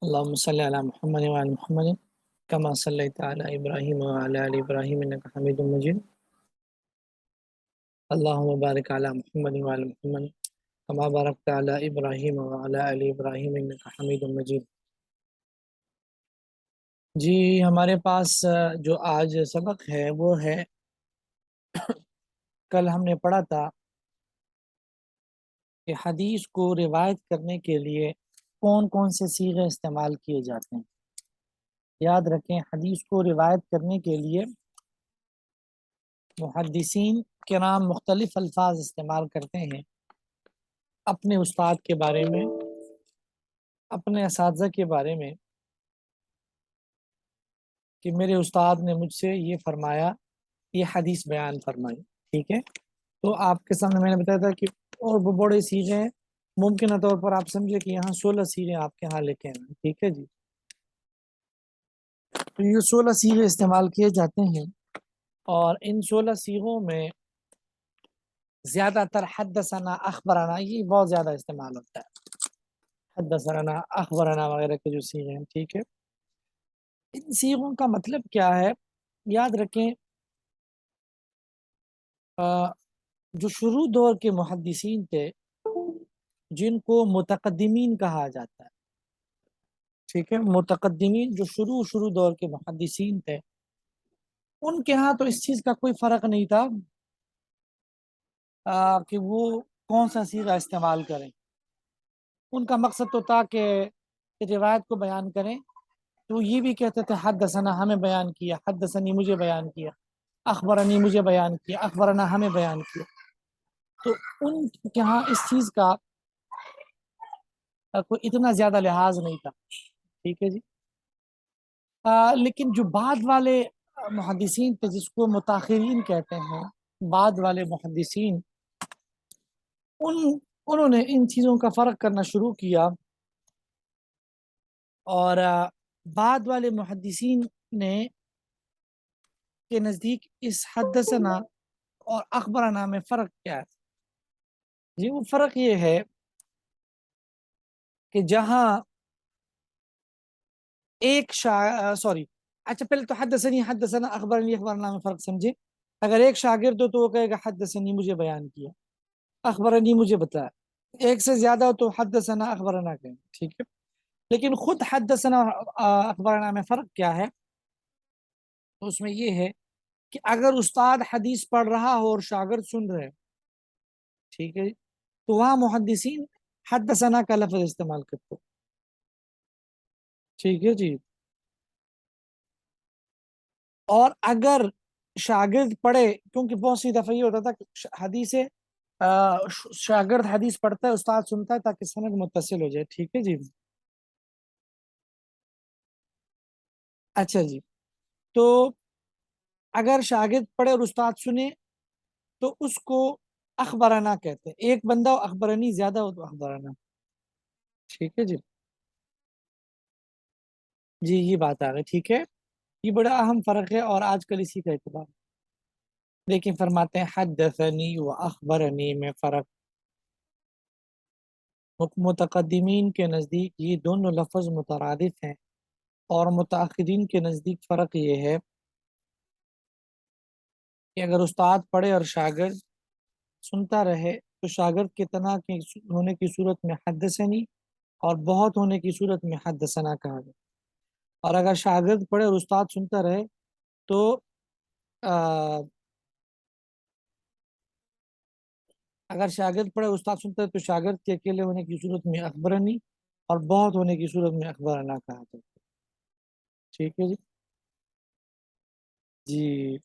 اللهم صل على محمد وعلى محمد كما صليت على إبراهيم وعلى آل إبراهيم إنك حميد مجيد. اللهم بارك على محمد وعلى محمد كما باركت على إبراهيم وعلى آل إبراهيم إنك حميد مجيد. جی ہمارے پاس جو آج سبق ہے وہ ہے، کل ہم نے پڑھا تھا کہ حدیث کو روایت کرنے کے لیے کون کون سے صیغے استعمال کیے جاتے ہیں. یاد رکھیں، حدیث کو روایت کرنے کے لیے محدثین کرام مختلف الفاظ استعمال کرتے ہیں اپنے استاد کے بارے میں، اپنے اساتذہ کے بارے میں، کہ میرے استاد نے مجھ سے یہ فرمایا، یہ حدیث بیان فرمائی. ٹھیک ہے، تو آپ کے سامنے میں نے بتایا تھا کہ اور وہ بڑے صیغے ہیں، ممکنہ طور پر آپ سمجھے کہ یہاں 16 صیغے آپ کے ہاں لکھے ہیں. ٹھیک ہے جی، تو یہ 16 صیغے استعمال کیے جاتے ہیں، اور ان 16 صیغوں میں زیادہ تر حدثنا اخبرنا یہ بہت زیادہ استعمال ہوتا ہے. حدثنا اخبرنا وغیرہ کے جو صیغے ہیں، ٹھیک ہے، ان صیغوں کا مطلب کیا ہے؟ یاد رکھیں، جو شروع دور کے محدثین تھے جن کو متقدمین کہا جاتا ہے، ٹھیک ہے، متقدمین جو شروع دور کے محدثین تھے، ان کے ہاں تو اس چیز کا کوئی فرق نہیں تھا کہ وہ کون سا صیغہ استعمال کریں. ان کا مقصد تو تھا کہ روایت کو بیان کریں، تو یہ بھی کہتے تھے حدثنا ہمیں بیان کیا، حدثنی مجھے بیان کیا، اخبرنی مجھے بیان کیا، اخبرنا ہمیں بیان کیا. تو ان کے ہاں اس چیز کا کوئی اتنا زیادہ لحاظ نہیں تھا. ٹھیک ہے جی، لیکن جو بعد والے محدثین تھے جس کو متاخرین کہتے ہیں، بعد والے محدثین، انہوں نے ان چیزوں کا فرق کرنا شروع کیا، اور بعد والے محدثین نے کے نزدیک اس حدثنا اور اخبرنا میں فرق کیا ہے؟ جی وہ فرق یہ ہے کہ جہاں ایک اچھا پہلے تو حدثنا اخبرنی اخبرنا میں فرق سمجھے. اگر ایک شاگرد ہو تو وہ کہے گا حدثنی مجھے بیان کیا، اخبرنی مجھے بتایا. ایک سے زیادہ ہو تو حدثنا اخبرنا کہیں. ٹھیک ہے، لیکن خود حدثنا اخبرنا میں فرق کیا ہے؟ تو اس میں یہ ہے کہ اگر استاد حدیث پڑھ رہا ہو اور شاگرد سن رہے، ٹھیک ہے، تو وہاں محدثین حدثنا کا لفظ استعمال کرتے. ٹھیک ہے جی، اور اگر شاگرد پڑھے، کیونکہ بہت سی دفعہ یہ ہوتا تھا کہ شاگرد حدیث پڑھتا ہے، استاد سنتا ہے تاکہ سند متصل ہو جائے. ٹھیک ہے جی، اچھا جی، تو اگر شاگرد پڑھے اور استاد سنے تو اس کو اخبرنا کہتے ہیں. ایک بندہ ہو اخبرنی، زیادہ ہو تو اخبرنا. ٹھیک ہے جی، جی یہ بات آ گئی. ٹھیک ہے، یہ بڑا اہم فرق ہے اور آج کل اسی کا اعتبار. لیکن فرماتے ہیں حدثنی و اخبرنی میں فرق. متقدمین کے نزدیک یہ دونوں لفظ مترادف ہیں، اور متاخرین کے نزدیک فرق یہ ہے کہ اگر استاد پڑھے اور شاگرد سنتا رہے تو شاگرد کے تنہا ہونے کی صورت میں حدثنی اور بہت ہونے کی صورت میں حدثنا کہا گیا. اور اگر شاگرد پڑھے اور استاد سنتا رہے تو اگر شاگرد پڑھے استاد سنتا ہے تو شاگرد کے اکیلے ہونے کی صورت میں اخبرنی اور بہت ہونے کی صورت میں اخبرنا کہا جاتا ہے. ٹھیک ہے جی، جی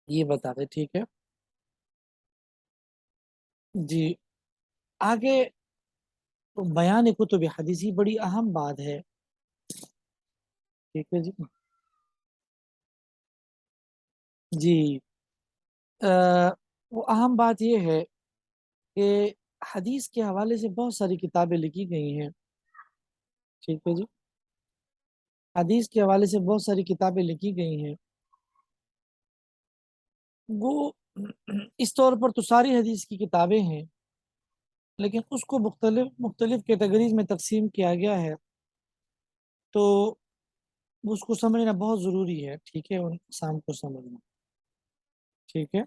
یہ بتا دیں. ٹھیک ہے جی، آگے بیان کتب حدیثی بڑی اہم بات ہے. ٹھیک ہے جی، جی وہ اہم بات یہ ہے کہ حدیث کے حوالے سے بہت ساری کتابیں لکھی گئی ہیں. ٹھیک ہے جی، حدیث کے حوالے سے بہت ساری کتابیں لکھی گئی ہیں. وہ اس طور پر تو ساری حدیث کی کتابیں ہیں، لیکن اس کو مختلف کیٹیگریز میں تقسیم کیا گیا ہے. تو اس کو سمجھنا بہت ضروری ہے، ٹھیک ہے، ان اقسام کو سمجھنا، ٹھیک ہے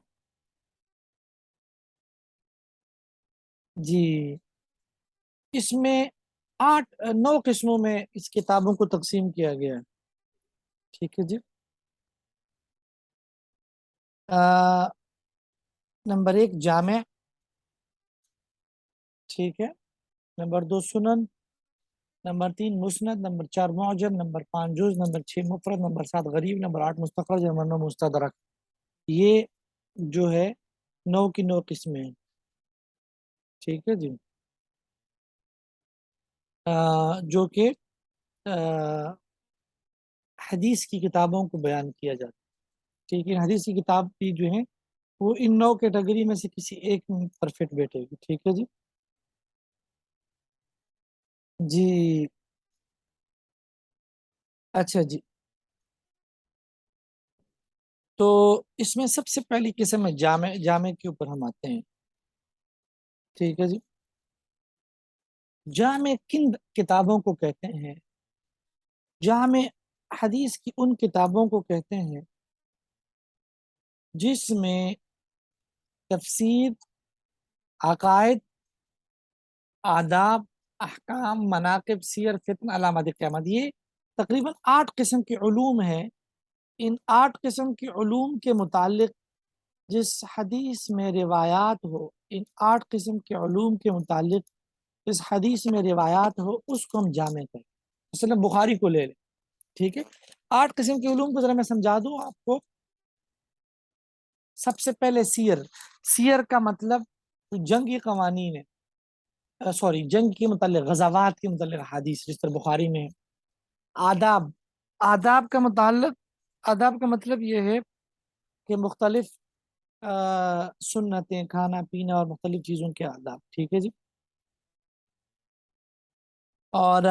جی۔ اس میں 9 قسموں میں اس کتابوں کو تقسیم کیا گیا ہے، ٹھیک ہے جی۔ نمبر 1 جامع، ٹھیک ہے، نمبر 2 سنن، نمبر 3 مسند، نمبر 4 معجم، نمبر 5 جز، نمبر 6 مفرد، نمبر 7 غریب، نمبر 8 مستخرج، نمبر 9 مستدرک۔ یہ جو ہے 9 کی 9 قسمیں ہیں، ٹھیک ہے جی۔ جو کہ حدیث کی کتابوں کو بیان کیا جاتا ہے، ٹھیک ہے۔ حدیث کی کتاب بھی جو ہیں وہ ان 9 کیٹیگری میں سے کسی ایک پر فٹ بیٹھے گی، ٹھیک ہے جی جی۔ اچھا جی، تو اس میں سب سے پہلی قسم ہے جامع۔ جامع کے اوپر ہم آتے ہیں، ٹھیک ہے جی۔ جامع کن کتابوں کو کہتے ہیں؟ جامع حدیث کی ان کتابوں کو کہتے ہیں جس میں تفسیر، عقائد، آداب، احکام، مناقب، سیر، فتن، علامات قیامت، یہ تقریباً 8 قسم کے علوم ہیں۔ ان 8 قسم کے علوم کے متعلق جس حدیث میں روایات ہو، ان 8 قسم کے علوم کے متعلق جس حدیث میں روایات ہو، اس کو ہم جامع کہیں۔ مثلا بخاری کو لے لیں، ٹھیک ہے۔ 8 قسم کے علوم کو ذرا میں سمجھا دوں آپ کو۔ سب سے پہلے سیر۔ سیر کا مطلب جنگی قوانین ہے، سوری جنگ کے متعلق، غزوات کے متعلق حدیث، جس طرح بخاری میں ہے۔ آداب، آداب کا متعلق، آداب کا مطلب یہ ہے کہ مختلف سنتیں، کھانا پینا اور مختلف چیزوں کے آداب، ٹھیک ہے جی۔ اور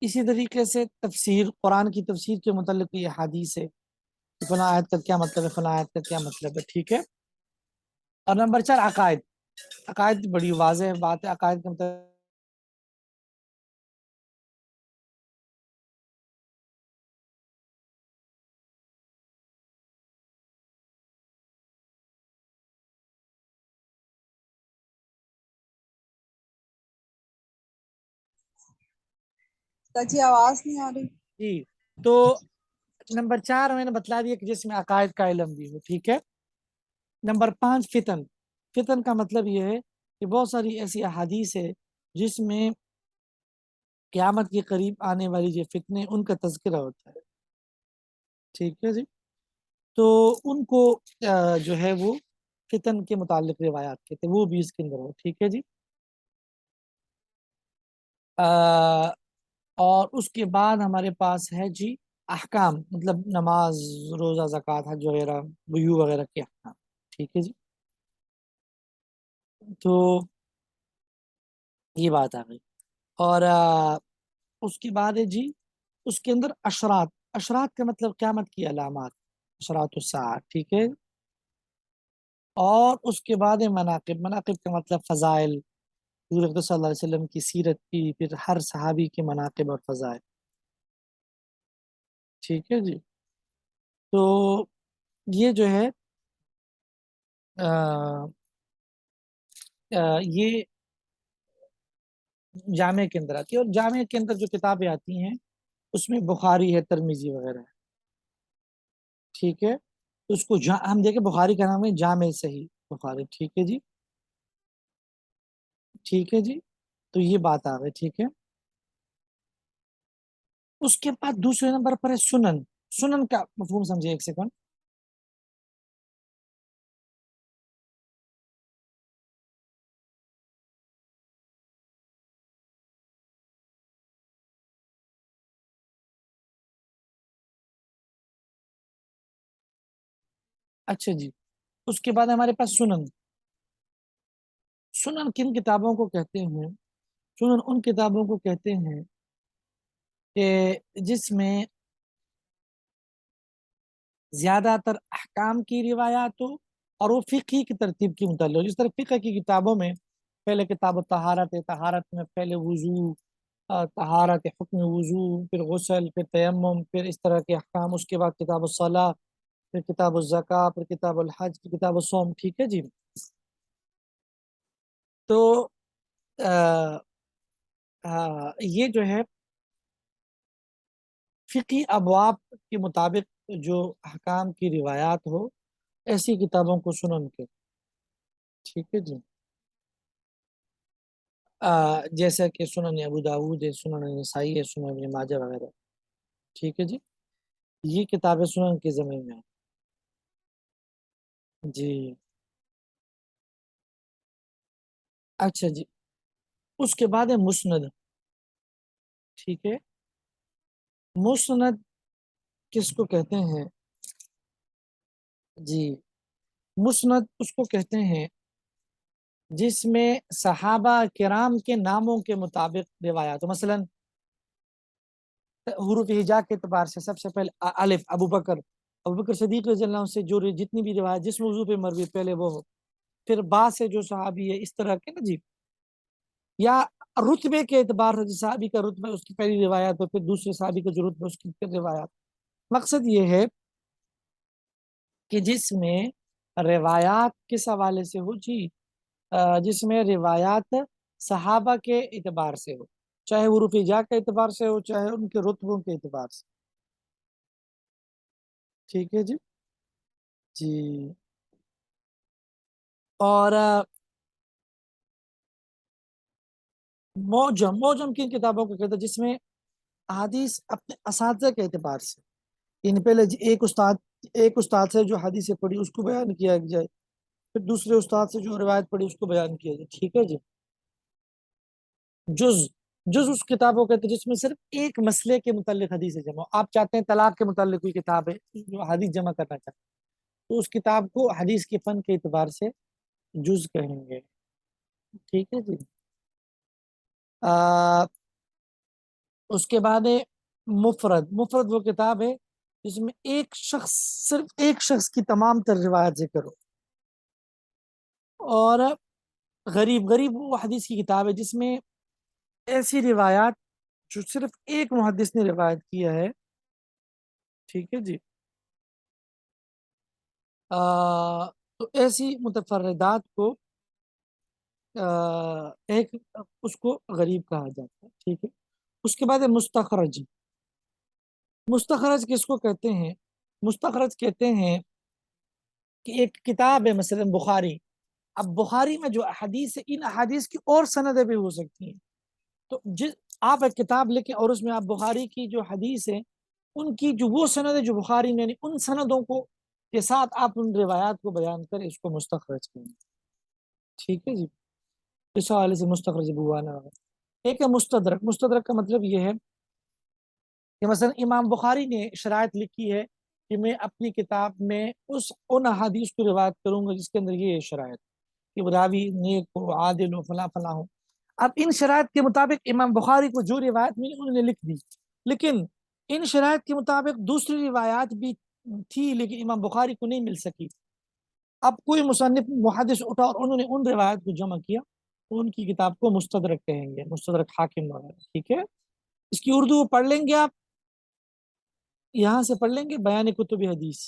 اسی طریقے سے تفسیر، قرآن کی تفسیر کے متعلق یہ حدیث ہے کہ فلاں آیت کا کیا مطلب ہے، فلاں آیت کا کیا مطلب ہے، ٹھیک ہے۔ اور نمبر 4 عقائد۔ عقائد بڑی واضح بات ہے، عقائد کا مطلب جی آواز نہیں آ رہی جی۔ تو نمبر 4 میں نے بتلا دیا کہ جس میں عقائد کا علم بھی ہو، ٹھیک ہے۔ نمبر 5 فتن۔ فتن کا مطلب یہ ہے کہ بہت ساری ایسی احادیث ہے جس میں قیامت کے قریب آنے والی جو فتنے ان کا تذکرہ ہوتا ہے، ٹھیک ہے جی۔ تو ان کو جو ہے وہ فتن کے متعلق روایات کہتے ہیں، وہ بھی اس کے اندر ہو، ٹھیک ہے جی۔ اور اس کے بعد ہمارے پاس ہے جی احکام، مطلب نماز، روزہ، زکوٰۃ، حج وغیرہ، بیوع وغیرہ کے احکام، ٹھیک ہے جی۔ تو یہ بات آ گئی۔ اور اس کے بعد ہے جی اس کے اندر اشرات۔ اشرات کا مطلب قیامت کی علامات، اشرات الساعہ، ٹھیک ہے۔ اور اس کے بعد ہے مناقب۔ مناقب کا مطلب فضائل، حضور اقدس صلی اللہ علیہ وسلم کی سیرت کی، پھر ہر صحابی کے مناقب اور فضائل، ٹھیک ہے جی۔ تو یہ جو ہے یہ جامع کے اندر آتی ہے۔ اور جامع کے اندر جو کتابیں آتی ہیں اس میں بخاری ہے، ترمذی وغیرہ ہے، ٹھیک ہے۔ اس کو ہم دیکھیں بخاری کا نام ہے جامع صحیح بخاری، ٹھیک ہے جی، ٹھیک ہے جی۔ تو یہ بات آ گئی، ٹھیک ہے۔ اس کے بعد دوسرے نمبر پر ہے سنن۔ سنن کا مفہوم سمجھے، ایک سیکنڈ۔ اچھا جی، اس کے بعد ہمارے پاس سنن۔ سنن کن کتابوں کو کہتے ہیں؟ سنن ان کتابوں کو کہتے ہیں کہ جس میں زیادہ تر احکام کی روایات ہو اور وہ فقہ کی ترتیب کی متعلق ہو۔ جس طرح فقہ کی کتابوں میں پہلے کتاب طہارت ہے، طہارت میں پہلے وضو، طہارت حکم وضو، پھر غسل، پھر تیمم، پھر اس طرح کے احکام، اس کے بعد کتاب الصلاح، پھر کتاب الزکاة، پھر کتاب الحج، پھر کتاب الصوم. ٹھیک ہے جی. تو یہ جو ہے فقی ابواب کے مطابق جو احکام کی روایات ہو، ایسی کتابوں کو سنن کے. ٹھیک ہے جی. جیسا کہ سنن ابو داؤد ہے، سنن نسائی ہے، سنن ابن ماجہ وغیرہ. ٹھیک ہے جی. یہ کتابیں سنن کے زمین میں ہیں. جی. اچھا جی. اس کے بعد ہے مسند. ٹھیک ہے. مسند کس کو کہتے ہیں؟ جی. مسند اس کو کہتے ہیں جس میں صحابہ کرام کے ناموں کے مطابق روایات. مثلا حروف ہجا کے اعتبار سے سب سے پہلے الف ابو بکر صدیق رضی اللہ عنہ سے جو جتنی بھی روایت جس موضوع پہ مروی پہلے وہ ہو. پھر با سے جو صحابی ہے اس طرح کے نا جی. یا رتبے کے اعتبار سے صحابی کا رتبہ اس کی پہلی روایت ہو، پھر دوسرے صحابی کا جو رتبہ اس کی پھر روایات. مقصد یہ ہے کہ جس میں روایات کس حوالے سے ہو جی، جس میں روایات صحابہ کے اعتبار سے ہو، چاہے وہ حروف ہجا کے اعتبار سے ہو، چاہے ان کے رتبوں کے اعتبار سے. ٹھیک ہے جی. جی. اور موجم کن کتابوں کو کہتے ہیں؟ جس میں احادیث اپنے اساتذہ کے اعتبار سے، یعنی پہلے ایک استاد سے جو حدیث پڑھی اس کو بیان کیا جائے، پھر دوسرے استاد سے جو روایت پڑھی اس کو بیان کیا جائے. ٹھیک ہے جی. جز اس کتابوں کے جس میں صرف ایک مسئلے کے متعلق حدیث جمع ہو. آپ چاہتے ہیں طلاق کے متعلق کوئی کتاب ہے جو حدیث جمع کرنا چاہتے ہیں، تو اس کتاب کو حدیث کے فن کے اعتبار سے جز کہیں گے. ٹھیک ہے جی. اس کے بعد ہے مفرد وہ کتاب ہے جس میں صرف ایک شخص کی تمام تر روایت ذکر ہو. اور غریب وہ حدیث کی کتاب ہے جس میں ایسی روایات جو صرف ایک محدث نے روایت کیا ہے. ٹھیک ہے جی. تو ایسی متفردات کو اس کو غریب کہا جاتا ہے. ٹھیک ہے. اس کے بعد ہے مستخرج. مستخرج کس کو کہتے ہیں؟ مستخرج کہتے ہیں کہ ایک کتاب ہے مثلا بخاری. اب بخاری میں جو احادیث ہے ان احادیث کی اور سندیں بھی ہو سکتی ہیں. تو آپ ایک کتاب لکھیں اور اس میں آپ بخاری کی جو حدیث ہے ان کی جو وہ سند ہے جو بخاری میں نہیں، ان سندوں کو کے ساتھ آپ ان روایات کو بیان کریں، اس کو مستخرج کریں. ٹھیک ہے جی. اس حوالے سے مستخرج بوانا. ایک ہے مستدرک. مستدرک کا مطلب یہ ہے کہ مثلا امام بخاری نے شرائط لکھی ہے کہ میں اپنی کتاب میں ان احادیث کو روایت کروں گا جس کے اندر یہ شرائط کہ راوی نیک ہو، عادل ہو، فلاں فلاں ہو. اب ان شرائط کے مطابق امام بخاری کو جو روایت ملی انہوں نے لکھ دی، لیکن ان شرائط کے مطابق دوسری روایات بھی تھی لیکن امام بخاری کو نہیں مل سکی. اب کوئی مصنف محدث اٹھا اور انہوں نے ان روایات کو جمع کیا تو ان کی کتاب کو مستدرک کہیں گے، مستدرک حاکم وغیرہ. ٹھیک ہے. اس کی اردو پڑھ لیں گے آپ، یہاں سے پڑھ لیں گے بیان کتب حدیث.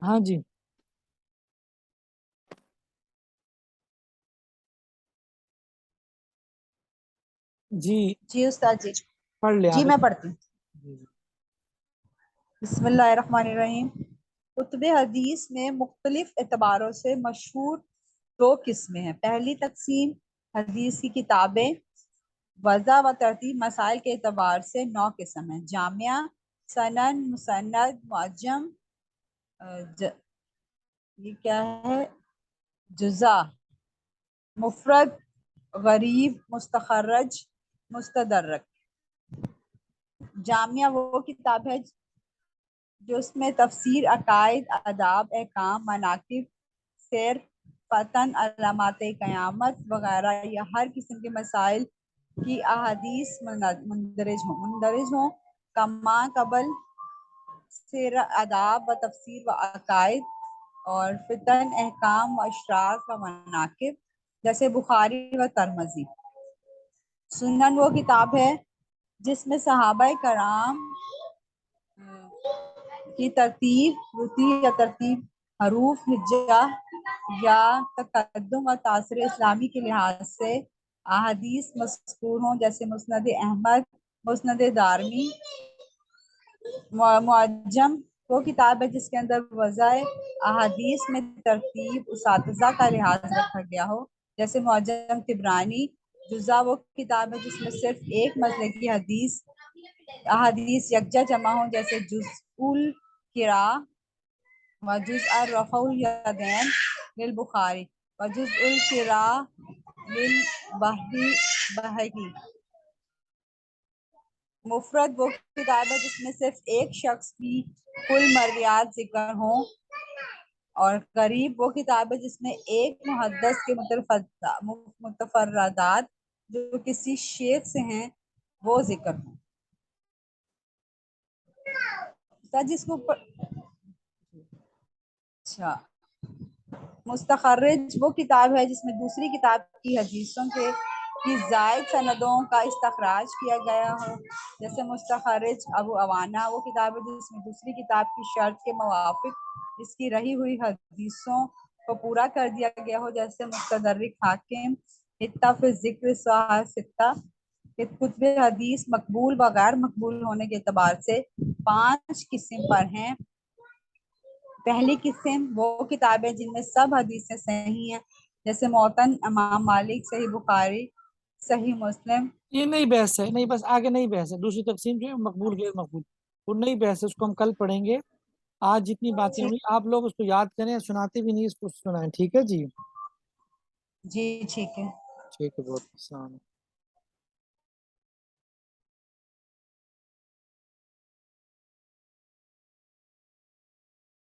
ہاں جی. جی جی استاد جی. پڑھ لیں جی آگے. میں پڑھتی ہوں. جی. بسم اللہ الرحمن الرحیم. کتب حدیث میں مختلف اعتباروں سے مشہور دو قسمیں ہیں. پہلی تقسیم حدیث کی کتابیں. وضع و ترتیب مسائل کے اعتبار سے 9 قسم ہیں: جامعہ، سنن، مسند، معجم، یہ کیا ہے، جزا، مفرد، غریب، مستخرج، مستدرک. جامعہ وہ کتاب ہے جو اس میں تفسیر، عقائد، آداب، احکام، مناقب، سیر، فتن، علامات قیامت وغیرہ یا ہر قسم کے مسائل کی احادیث مندرج ہوں. کما قبل سیر، آداب و تفسیر و عقائد، اور فتن، احکام و اشراق و مناقب. جیسے بخاری و ترمذی۔ سنن وہ کتاب ہے جس میں صحابہ کرام کی ترتیب رتی یا ترتیب حروف ہجا یا تقدم و تاثر اسلامی کے لحاظ سے احادیث مذکور ہوں، جیسے مسند احمد، مسند دارمی۔ معجم وہ کتاب ہے جس کے اندر وضع احادیث میں ترتیب اساتذہ کا لحاظ رکھا گیا ہو، جیسے معجم طبرانی۔ جزا وہ کتاب ہے جس میں صرف ایک مسئلے کی احادیث یکجا جمع ہوں، جیسے جزء القراء و جزء رفع الیدین للبخاری و جزء القراء للبہقی۔ مفرد وہ کتاب ہے جس میں صرف ایک شخص کی کل مرویات ذکر ہوں، اور غریب وہ کتاب ہے جس میں ایک محدث کے متفردات جو کسی شیخ سے ہیں وہ ذکر ہوں۔ جس کو اچھا، مستخرج وہ کتاب ہے جس میں دوسری کتاب کی حدیثوں کی زائد سندوں کا استخراج کیا گیا ہو، جیسے مستخرج ابو عوانہ وہ کتاب ہے جس میں دوسری کتاب کی شرط کے موافق اس کی رہی ہوئی حدیثوں کو پورا کر دیا گیا ہو، جیسے مستدرک حاکم۔ حتہ فی ذکر صحاح ستہ۔ کتب حدیث مقبول و غیر مقبول ہونے کے اعتبار سے 5 قسم پر ہیں۔ پہلی قسم وہ کتابیں جن میں سب حدیثیں صحیح ہیں، جیسے موطن امام مالک، صحیح بخاری، صحیح مسلم۔ یہ نئی بحث ہے، نہیں بس آگے نئی بحث ہے، دوسری تقسیم جو ہے مقبول غیر مقبول، وہ نئی بحث ہے، اس کو ہم کل پڑھیں گے۔ آج جتنی باتیں ہوئی آپ لوگ اس کو یاد کریں، سناتے بھی نہیں اس کو سنائیں، ٹھیک ہے جی؟ جی ٹھیک ہے۔ ٹھیک ہے، بہت السلام۔